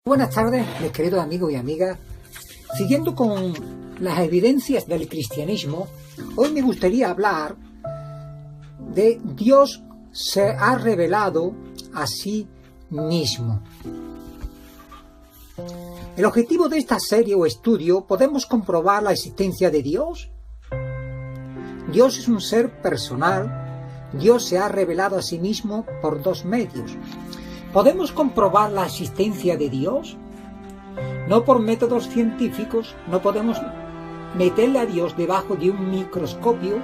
Buenas tardes, mis queridos amigos y amigas. Siguiendo con las evidencias del cristianismo, hoy me gustaría hablar de Dios se ha revelado a sí mismo. El objetivo de esta serie o estudio, podemos comprobar la existencia de Dios. Dios es un ser personal. Dios se ha revelado a sí mismo por dos medios. ¿Podemos comprobar la existencia de Dios? No por métodos científicos, no podemos meterle a Dios debajo de un microscopio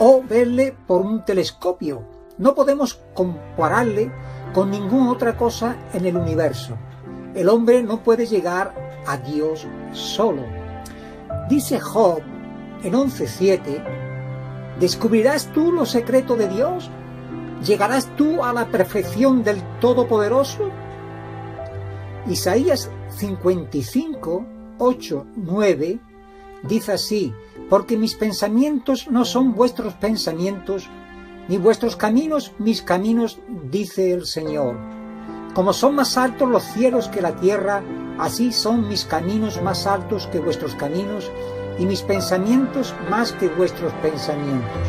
o verle por un telescopio. No podemos compararle con ninguna otra cosa en el universo. El hombre no puede llegar a Dios solo. Dice Job en 11:7, ¿descubrirás tú los secretos de Dios? ¿Llegarás tú a la perfección del Todopoderoso? Isaías 55, 8, 9 dice así: porque mis pensamientos no son vuestros pensamientos, ni vuestros caminos mis caminos, dice el Señor. Como son más altos los cielos que la tierra, así son mis caminos más altos que vuestros caminos, y mis pensamientos más que vuestros pensamientos.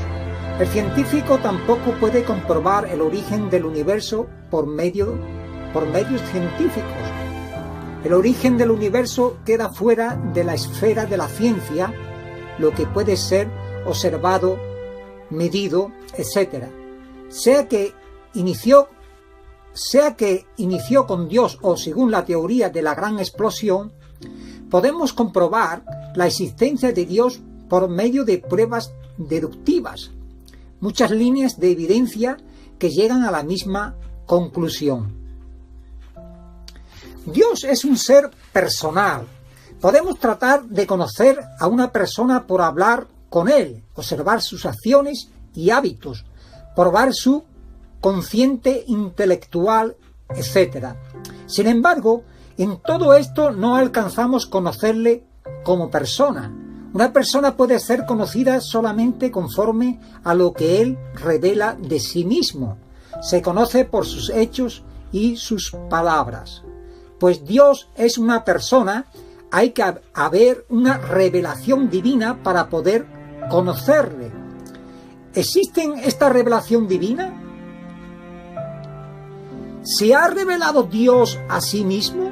El científico tampoco puede comprobar el origen del universo por medios científicos. El origen del universo queda fuera de la esfera de la ciencia, lo que puede ser observado, medido, etc. Sea que inició con Dios o según la teoría de la gran explosión, podemos comprobar la existencia de Dios por medio de pruebas deductivas. Muchas líneas de evidencia que llegan a la misma conclusión. Dios es un ser personal. Podemos tratar de conocer a una persona por hablar con él, observar sus acciones y hábitos, probar su consciente intelectual, etc. Sin embargo, en todo esto no alcanzamos conocerle como persona. Una persona puede ser conocida solamente conforme a lo que él revela de sí mismo. Se conoce por sus hechos y sus palabras. Pues Dios es una persona, hay que haber una revelación divina para poder conocerle. ¿Existe esta revelación divina? ¿Se ha revelado Dios a sí mismo?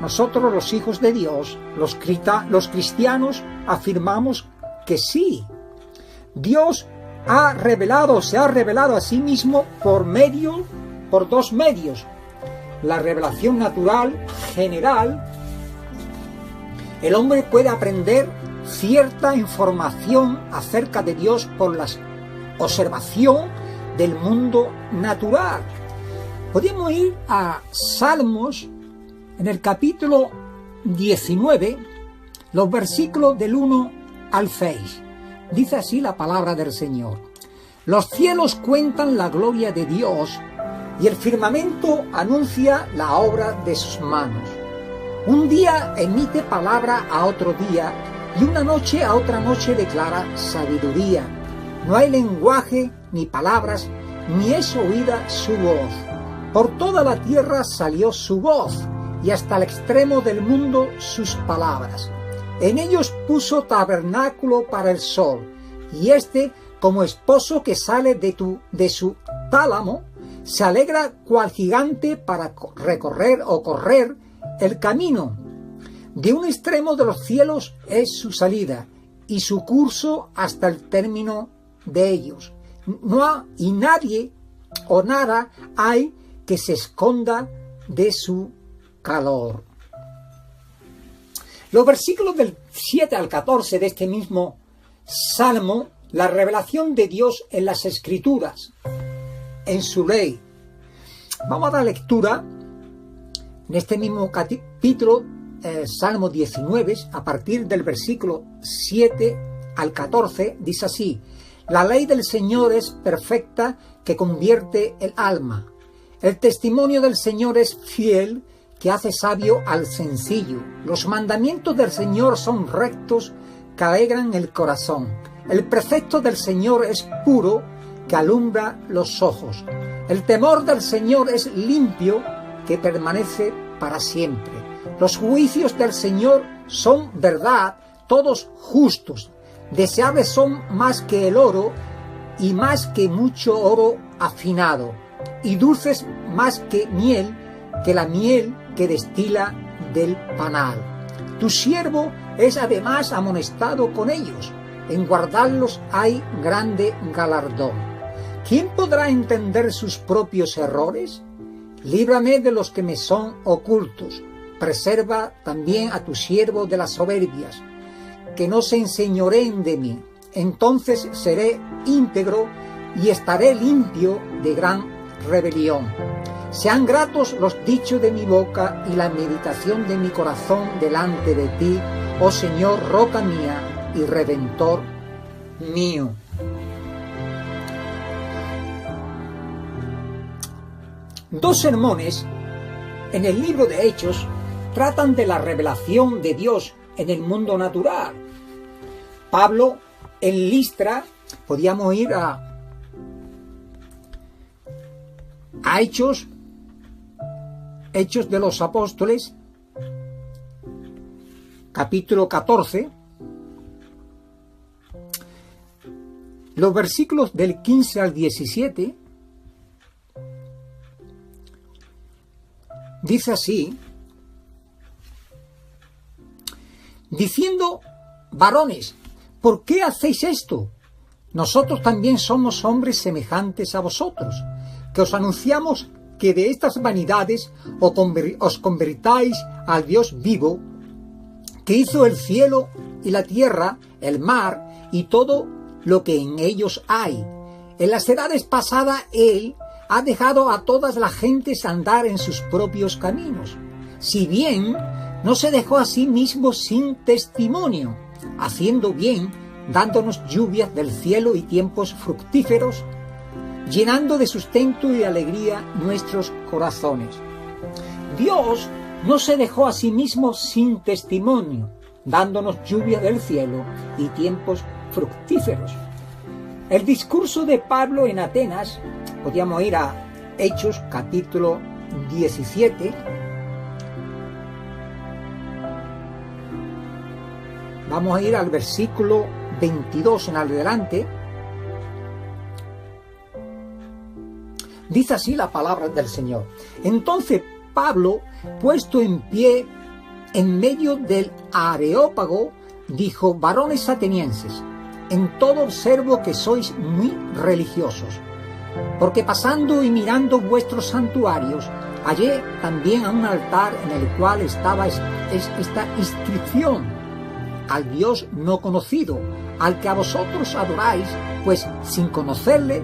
Nosotros, los hijos de Dios, los cristianos, afirmamos que sí. Dios se ha revelado a sí mismo por dos medios. La revelación natural, general. El hombre puede aprender cierta información acerca de Dios por la observación del mundo natural. Podemos ir a Salmos, en el capítulo 19, los versículos del 1 al 6. Dice así la palabra del Señor: los cielos cuentan la gloria de Dios, y el firmamento anuncia la obra de sus manos. Un día emite palabra a otro día, y una noche a otra noche declara sabiduría. No hay lenguaje ni palabras, ni es oída su voz. Por toda la tierra salió su voz, y hasta el extremo del mundo sus palabras. En ellos puso tabernáculo para el sol, y como esposo que sale de su tálamo, se alegra cual gigante para recorrer o correr el camino. De un extremo de los cielos es su salida, y su curso hasta el término de ellos. Y nadie o nada hay que se esconda de su calor. Los versículos del 7 al 14 de este mismo Salmo, la revelación de Dios en las Escrituras, en su ley. Vamos a dar lectura en este mismo capítulo, Salmo 19, a partir del versículo 7 al 14, dice así: la ley del Señor es perfecta, que convierte el alma. El testimonio del Señor es fiel, que hace sabio al sencillo. Los mandamientos del Señor son rectos, que alegran el corazón. El precepto del Señor es puro, que alumbra los ojos. El temor del Señor es limpio, que permanece para siempre. Los juicios del Señor son verdad, todos justos. Deseables son más que el oro y más que mucho oro afinado, y dulces más que la miel que destila del panal. Tu siervo es además amonestado con ellos. En guardarlos hay grande galardón. ¿Quién podrá entender sus propios errores? Líbrame de los que me son ocultos. Preserva también a tu siervo de las soberbias, que no se enseñoreen de mí. Entonces seré íntegro y estaré limpio de gran rebelión. Sean gratos los dichos de mi boca y la meditación de mi corazón delante de ti, oh Señor, roca mía y redentor mío. Dos sermones en el libro de Hechos tratan de la revelación de Dios en el mundo natural. Pablo en Listra, podíamos ir a Hechos de los Apóstoles, capítulo 14, los versículos del 15 al 17, dice así, diciendo: varones, ¿por qué hacéis esto? Nosotros también somos hombres semejantes a vosotros, que os anunciamos que de estas vanidades os convertáis al Dios vivo, que hizo el cielo y la tierra, el mar y todo lo que en ellos hay. En las edades pasadas Él ha dejado a todas las gentes andar en sus propios caminos, si bien no se dejó a sí mismo sin testimonio, haciendo bien, dándonos lluvias del cielo y tiempos fructíferos, llenando de sustento y alegría nuestros corazones. Dios no se dejó a sí mismo sin testimonio, dándonos lluvia del cielo y tiempos fructíferos. El discurso de Pablo en Atenas, podríamos ir a Hechos capítulo 17, vamos a ir al versículo 22 en adelante. Dice así la palabra del Señor. Entonces Pablo, puesto en pie en medio del Areópago, dijo: varones atenienses, en todo observo que sois muy religiosos, porque pasando y mirando vuestros santuarios, hallé también a un altar en el cual estaba esta inscripción: al Dios no conocido, al que a vosotros adoráis, pues sin conocerle,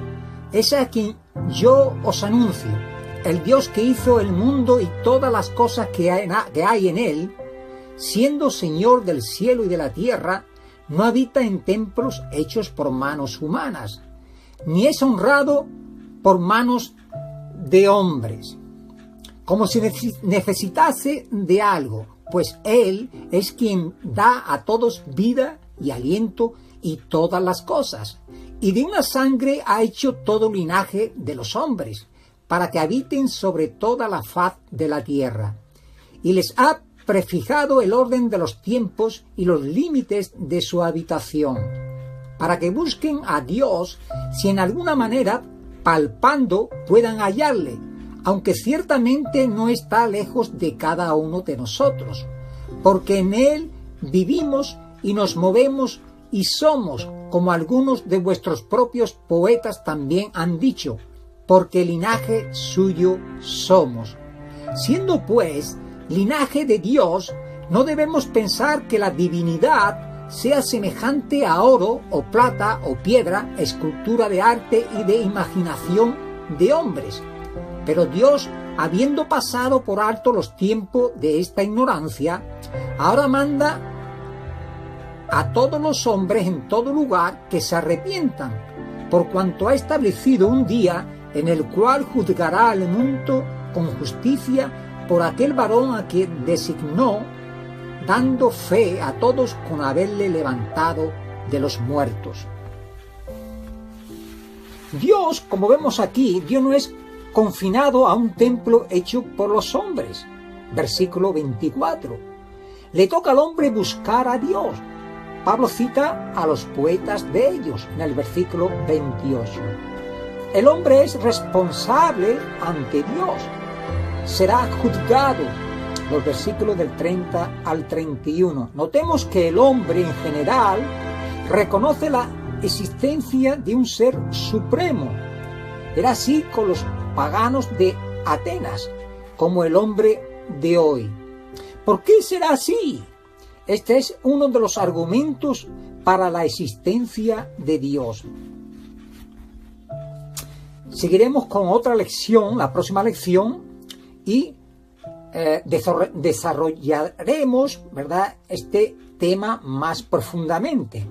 es a quien yo os anuncio, el Dios que hizo el mundo y todas las cosas que hay en él, siendo Señor del cielo y de la tierra, no habita en templos hechos por manos humanas, ni es honrado por manos de hombres, como si necesitase de algo, pues Él es quien da a todos vida y aliento y todas las cosas, y de una sangre ha hecho todo linaje de los hombres, para que habiten sobre toda la faz de la tierra, y les ha prefijado el orden de los tiempos y los límites de su habitación, para que busquen a Dios si en alguna manera, palpando, puedan hallarle, aunque ciertamente no está lejos de cada uno de nosotros, porque en Él vivimos y nos movemos y somos, como algunos de vuestros propios poetas también han dicho, porque linaje suyo somos. Siendo pues linaje de Dios, no debemos pensar que la divinidad sea semejante a oro o plata o piedra, escultura de arte y de imaginación de hombres. Pero Dios, habiendo pasado por alto los tiempos de esta ignorancia, ahora manda a todos los hombres en todo lugar que se arrepientan, por cuanto ha establecido un día en el cual juzgará al mundo con justicia por aquel varón a quien designó, dando fe a todos con haberle levantado de los muertos. Dios, como vemos aquí, Dios no es confinado a un templo hecho por los hombres. Versículo 24. Le toca al hombre buscar a Dios. Pablo cita a los poetas de ellos en el versículo 28. El hombre es responsable ante Dios. Será juzgado. Los versículos del 30 al 31. Notemos que el hombre en general reconoce la existencia de un ser supremo. Era así con los paganos de Atenas, como el hombre de hoy. ¿Por qué será así? Este es uno de los argumentos para la existencia de Dios. Seguiremos con otra lección, la próxima lección, y desarrollaremos, ¿verdad?, este tema más profundamente.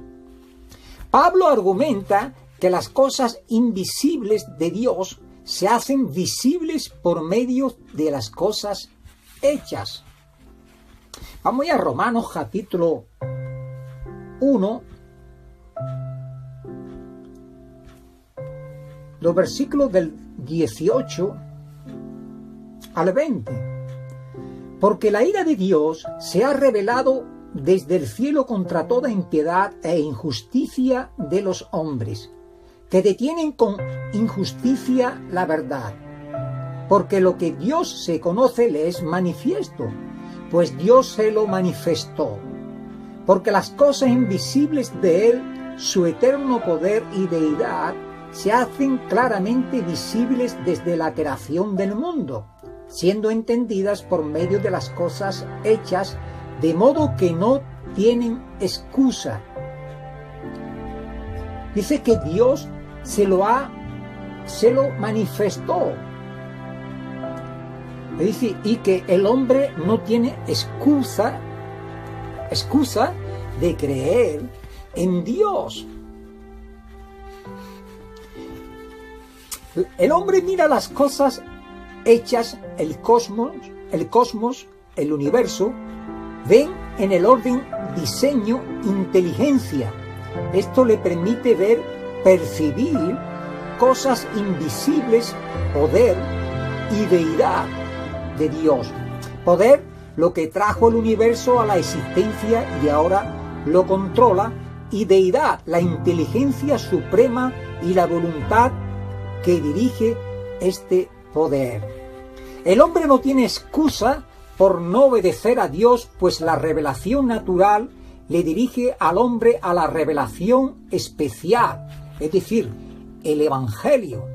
Pablo argumenta que las cosas invisibles de Dios se hacen visibles por medio de las cosas hechas. Vamos a Romanos capítulo 1, los versículos del 18 al 20. Porque la ira de Dios se ha revelado desde el cielo contra toda impiedad e injusticia de los hombres, que detienen con injusticia la verdad. Porque lo que Dios se conoce le es manifiesto, pues Dios se lo manifestó. Porque las cosas invisibles de Él, su eterno poder y deidad, se hacen claramente visibles desde la creación del mundo, siendo entendidas por medio de las cosas hechas, de modo que no tienen excusa. Dice que Dios se lo manifestó. Dice, y que el hombre no tiene excusa de creer en Dios. El hombre mira las cosas hechas, el cosmos, el universo, ven en el orden diseño, inteligencia. Esto le permite ver, percibir cosas invisibles, poder y deidad de Dios. Poder, lo que trajo el universo a la existencia y ahora lo controla, y deidad, la inteligencia suprema y la voluntad que dirige este poder. El hombre no tiene excusa por no obedecer a Dios, pues la revelación natural le dirige al hombre a la revelación especial, es decir, el Evangelio.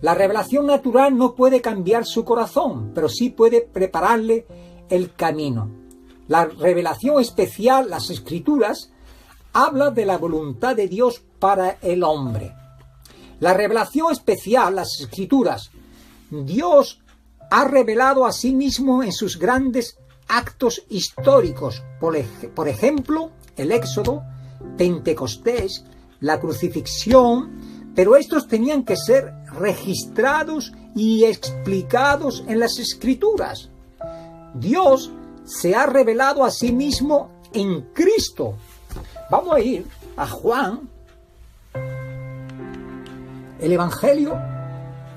La revelación natural no puede cambiar su corazón, pero sí puede prepararle el camino. La revelación especial, las Escrituras, habla de la voluntad de Dios para el hombre. La revelación especial, las Escrituras, Dios ha revelado a sí mismo en sus grandes actos históricos, por ejemplo, el Éxodo, Pentecostés, la crucifixión, pero estos tenían que ser registrados y explicados en las Escrituras. Dios se ha revelado a sí mismo en Cristo. Vamos a ir a Juan, el Evangelio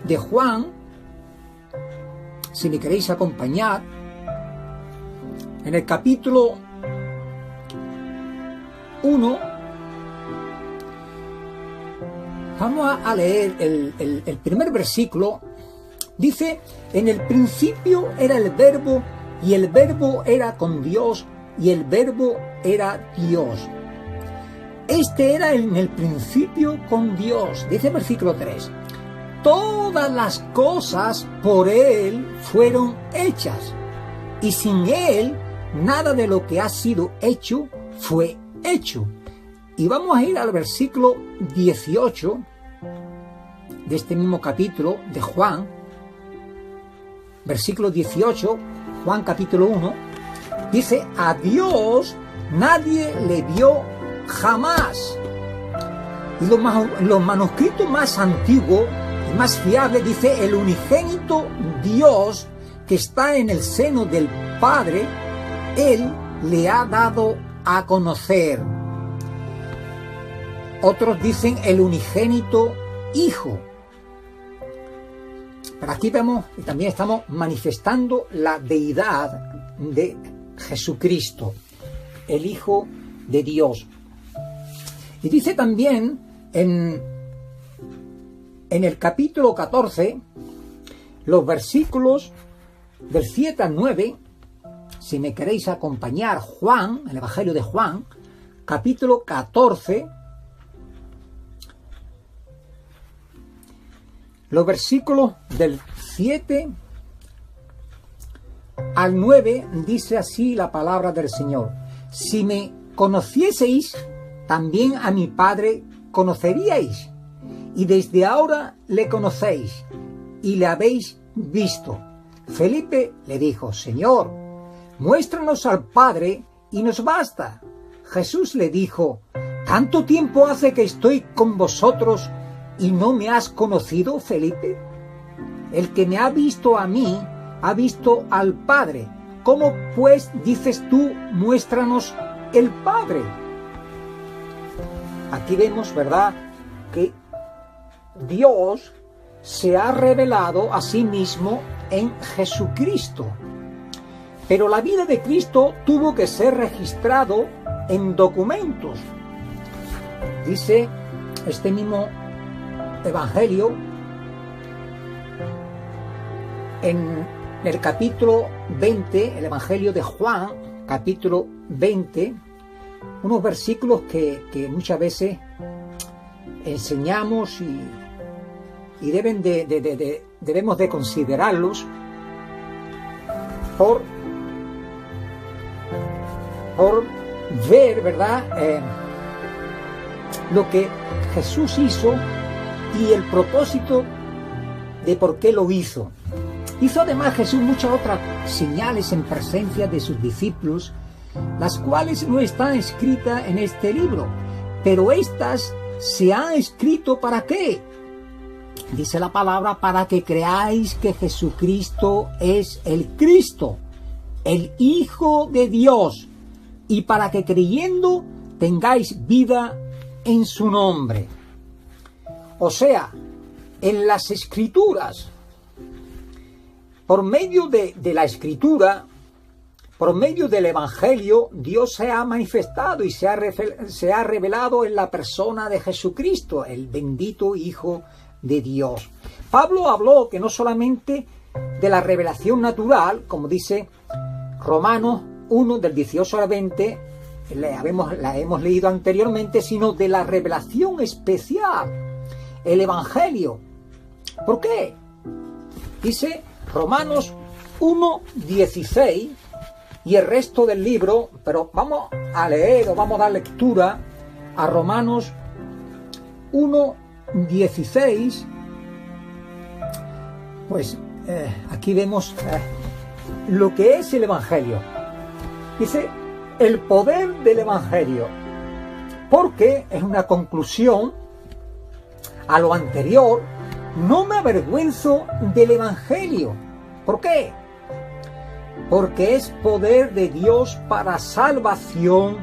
de Juan, si me queréis acompañar, en el capítulo 1, vamos a leer el primer versículo. Dice, en el principio era el Verbo, y el Verbo era con Dios, y el Verbo era Dios. Este era en el principio con Dios. Dice el versículo 3. Todas las cosas por Él fueron hechas, y sin Él nada de lo que ha sido hecho fue hecho. Y vamos a ir al versículo 18 de este mismo capítulo de Juan. Versículo 18, Juan capítulo 1. Dice, a Dios nadie le vio jamás. Y los manuscritos más antiguos y más fiables dice, el unigénito Dios que está en el seno del Padre, Él le ha dado a conocer. Otros dicen el unigénito Hijo. Pero aquí vemos y también estamos manifestando la deidad de Jesucristo, el Hijo de Dios. Y dice también en el capítulo 14, los versículos del 7 al 9, si me queréis acompañar, Juan, el Evangelio de Juan, capítulo 14, los versículos del 7 al 9, dice así la palabra del Señor: si me conocieseis, también a mi Padre conoceríais, y desde ahora le conocéis y le habéis visto. Felipe le dijo: Señor, muéstranos al Padre y nos basta. Jesús le dijo: ¿tanto tiempo hace que estoy con vosotros y no me has conocido, Felipe? El que me ha visto a mí, ha visto al Padre. ¿Cómo pues dices tú, muéstranos el Padre? Aquí vemos, ¿verdad?, que Dios se ha revelado a sí mismo en Jesucristo. Pero la vida de Cristo tuvo que ser registrado en documentos. Dice este mismo Evangelio, en el capítulo 20, el Evangelio de Juan, capítulo 20, unos versículos que muchas veces enseñamos y debemos de considerarlos por ver, ¿verdad?, lo que Jesús hizo y el propósito de por qué lo hizo. Hizo además Jesús muchas otras señales en presencia de sus discípulos, las cuales no están escritas en este libro, pero estas se han escrito ¿para qué? Dice la palabra: para que creáis que Jesucristo es el Cristo, el Hijo de Dios, y para que creyendo tengáis vida en su nombre. O sea, en las Escrituras, por medio de la Escritura, por medio del Evangelio, Dios se ha manifestado y se ha revelado en la persona de Jesucristo, el bendito Hijo de Dios. Pablo habló que no solamente de la revelación natural, como dice Romanos 1, del 18 al 20, la hemos leído anteriormente, sino de la revelación especial, el Evangelio. ¿Por qué? Dice Romanos 1, 16, y el resto del libro, pero vamos a leer o vamos a dar lectura a Romanos 1, 16. Pues aquí vemos lo que es el Evangelio. Dice: el poder del Evangelio, porque es una conclusión a lo anterior. No me avergüenzo del Evangelio. ¿Por qué? Porque es poder de Dios para salvación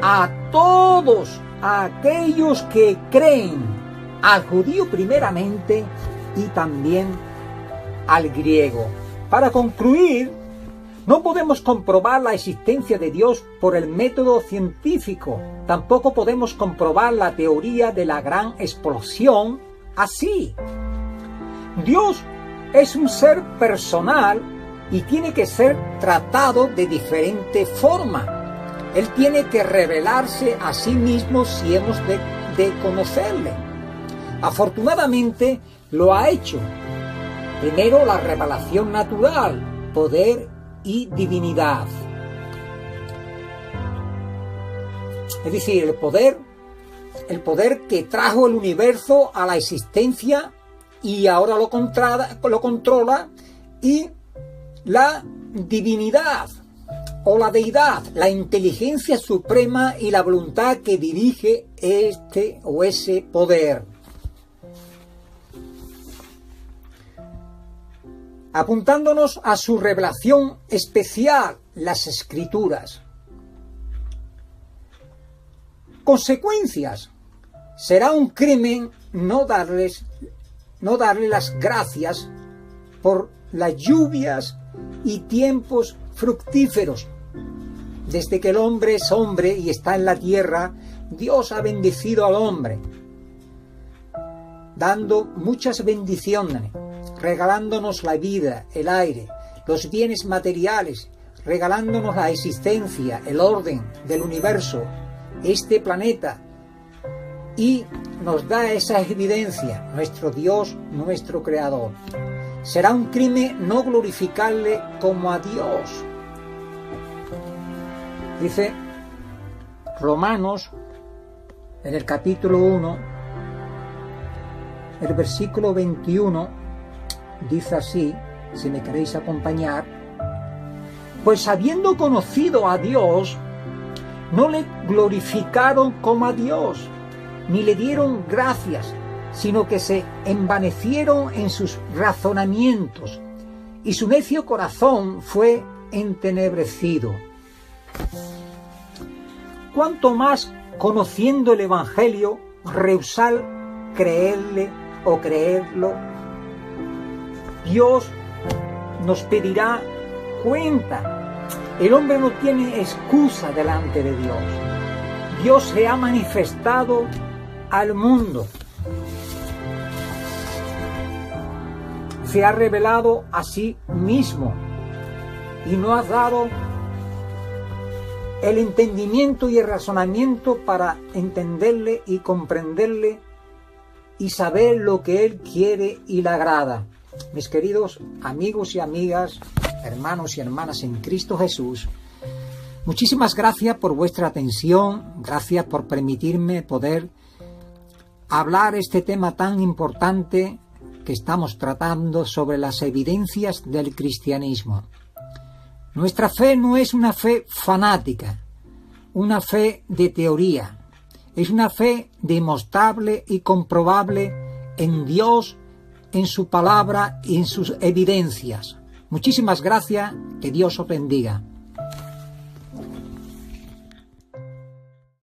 a todos aquellos que creen, al judío primeramente y también al griego. Para concluir, no podemos comprobar la existencia de Dios por el método científico. Tampoco podemos comprobar la teoría de la gran explosión así. Dios es un ser personal y tiene que ser tratado de diferente forma. Él tiene que revelarse a sí mismo si hemos de conocerle. Afortunadamente lo ha hecho. Primero, la revelación natural, poder y divinidad. Es decir, el poder que trajo el universo a la existencia y ahora lo controla, y la divinidad o la deidad, la inteligencia suprema y la voluntad que dirige este o ese poder. Apuntándonos a su revelación especial, las Escrituras. Consecuencias: será un crimen no darle las gracias por las lluvias y tiempos fructíferos. Desde que el hombre es hombre y está en la tierra, Dios ha bendecido al hombre, dando muchas bendiciones, regalándonos la vida, el aire, los bienes materiales, regalándonos la existencia, el orden del universo, este planeta, y nos da esa evidencia, nuestro Dios, nuestro Creador. Será un crimen no glorificarle como a Dios. Dice Romanos, en el capítulo 1, el versículo 21, dice así, si me queréis acompañar: pues habiendo conocido a Dios, no le glorificaron como a Dios, ni le dieron gracias, sino que se envanecieron en sus razonamientos, y su necio corazón fue entenebrecido. Cuanto más, conociendo el Evangelio, rehusar creerle o creerlo, Dios nos pedirá cuenta. El hombre no tiene excusa delante de Dios. Dios se ha manifestado al mundo. Se ha revelado a sí mismo y nos ha dado el entendimiento y el razonamiento para entenderle y comprenderle y saber lo que Él quiere y le agrada. Mis queridos amigos y amigas, hermanos y hermanas en Cristo Jesús, muchísimas gracias por vuestra atención, gracias por permitirme poder hablar este tema tan importante que estamos tratando sobre las evidencias del cristianismo. Nuestra fe no es una fe fanática, una fe de teoría, es una fe demostrable y comprobable en Dios, en su palabra y en sus evidencias. Muchísimas gracias, que Dios os bendiga.